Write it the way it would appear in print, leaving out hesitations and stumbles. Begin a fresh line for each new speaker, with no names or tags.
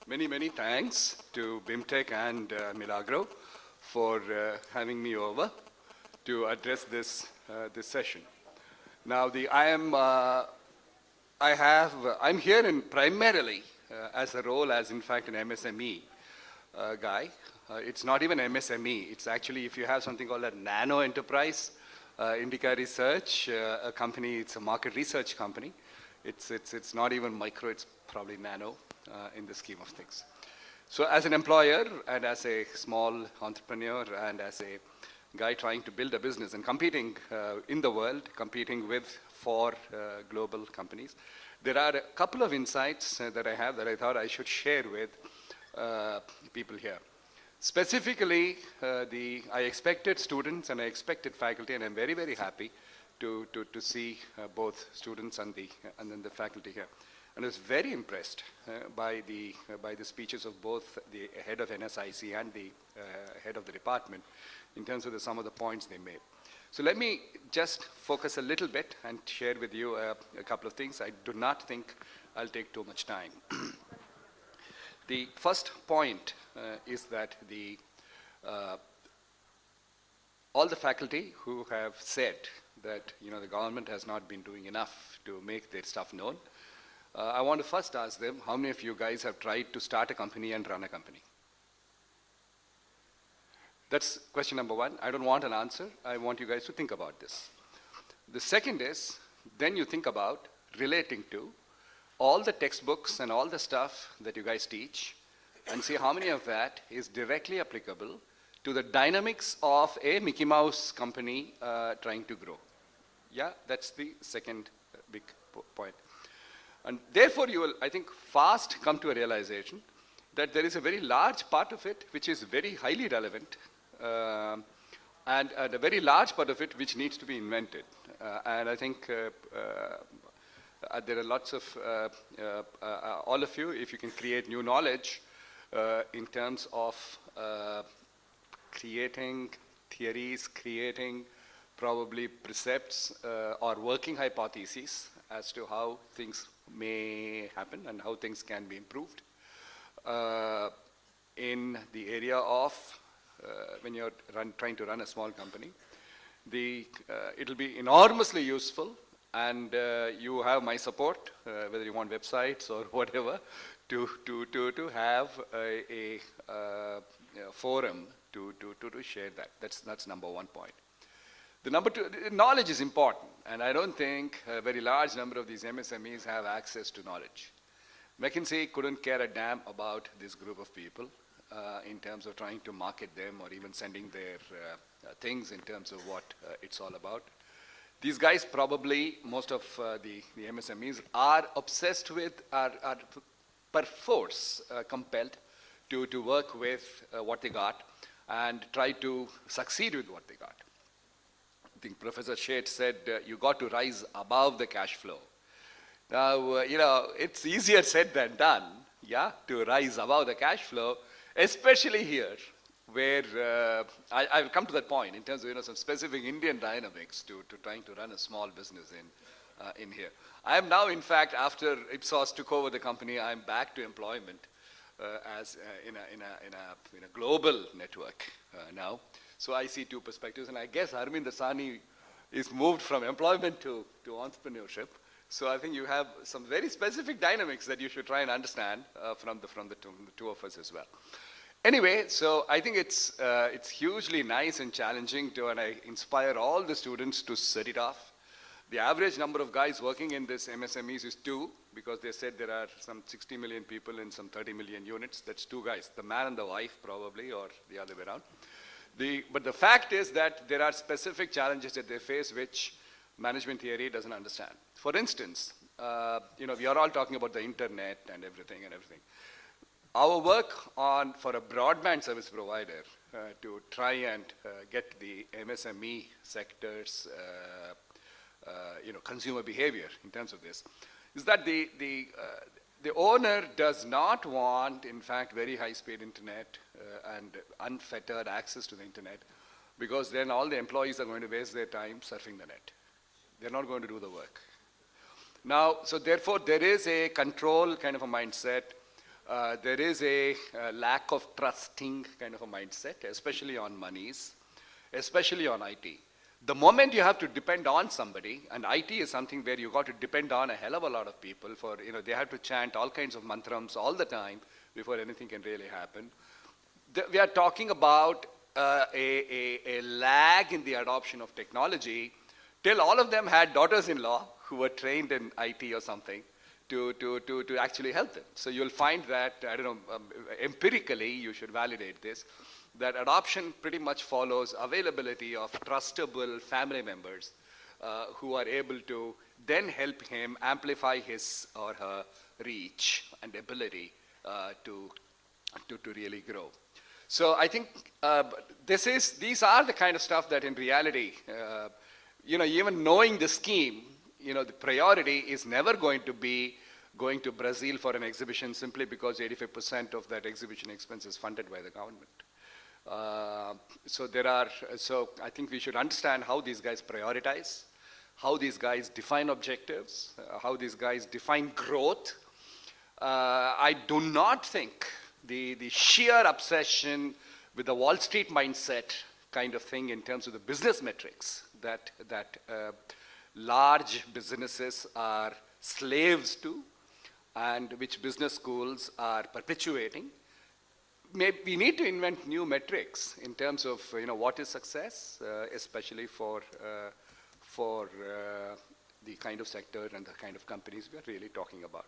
Many thanks to BIMTECH and Milagrow for having me over to address this session. Now, I'm here primarily as a role as, in fact, an MSME guy. It's not even MSME. It's actually, if you have something called a nano enterprise, Indica Research, a company, it's a market research company. It's not even micro, it's probably nano in the scheme of things. So as an employer and as a small entrepreneur and as a guy trying to build a business and competing in the world, competing with four global companies, there are a couple of insights that I have that I thought I should share with people here. Specifically, I expected students and I expected faculty, and I'm very happy to see both students and then the faculty here. And I was very impressed by the speeches of both the head of NSIC and the head of the department in terms of some of the points they made. So let me just focus a little bit and share with you a couple of things. I do not think I'll take too much time. The first point is that all the faculty who have said that the government has not been doing enough to make their stuff known, I want to first ask them, how many of you guys have tried to start a company and run a company? That's question number one. I don't want an answer. I want you guys to think about this. The second is, then you think about relating to all the textbooks and all the stuff that you guys teach and see how many of that is directly applicable to the dynamics of a Mickey Mouse company trying to grow. Yeah, that's the second big point. And therefore, you will, I think, fast come to a realization that there is a very large part of it which is very highly relevant and a very large part of it which needs to be invented. And I think there are lots of, all of you, if you can create new knowledge in terms of creating theories, creating probably precepts or working hypotheses as to how things may happen and how things can be improved. In the area of when you're trying to run a small company, it'll be enormously useful, and you have my support, whether you want websites or whatever, to have a forum to share that. That's number one point. The number two, knowledge is important, and I don't think a very large number of these MSMEs have access to knowledge. McKinsey couldn't care a damn about this group of people in terms of trying to market them or even sending their things in terms of what it's all about. These guys probably, most of the MSMEs, are obsessed with, are per force compelled to work with what they got and try to succeed with what they got. I think Professor Sheth said, you got to rise above the cash flow. Now, it's easier said than done, yeah, to rise above the cash flow, especially here, where I'll come to that point in terms of some specific Indian dynamics to trying to run a small business in here. I am now, in fact, after EPOS took over the company, I'm back to employment as in a global network now. So I see two perspectives, and I guess Arvind Dasani is moved from employment to entrepreneurship. So I think you have some very specific dynamics that you should try and understand from the two of us as well. Anyway, so I think it's hugely nice and challenging and I inspire all the students to set it off. The average number of guys working in this MSMEs is 2, because they said there are some 60 million people in some 30 million units. That's 2 guys, the man and the wife probably, or the other way around. But the fact is that there are specific challenges that they face which management theory doesn't understand. For instance, we are all talking about the internet and everything. Our work for a broadband service provider to try and get the MSME sector's consumer behavior in terms of this is that the owner does not want, in fact, very high-speed internet and unfettered access to the internet, because then all the employees are going to waste their time surfing the net. They're not going to do the work. Now, so therefore, there is a control kind of a mindset there is a lack of trusting kind of a mindset, especially on monies, especially on IT. The moment you have to depend on somebody, and IT is something where you got to depend on a hell of a lot of people for, they have to chant all kinds of mantrams all the time before anything can really happen. We are talking about a lag in the adoption of technology till all of them had daughters-in-law who were trained in IT or something to actually help them. So you'll find that, I don't know, empirically, you should validate this, that adoption pretty much follows availability of trustable family members who are able to then help him amplify his or her reach and ability to really grow. So I think these are the kind of stuff that in reality, even knowing the scheme, the priority is never going to be going to Brazil for an exhibition simply because 85% of that exhibition expense is funded by the government. So I think we should understand how these guys prioritize, how these guys define objectives, how these guys define growth. I do not think the sheer obsession with the Wall Street mindset kind of thing in terms of the business metrics that large businesses are slaves to and which business schools are perpetuating. We need to invent new metrics in terms of what is success, especially for the kind of sector and the kind of companies we are really talking about.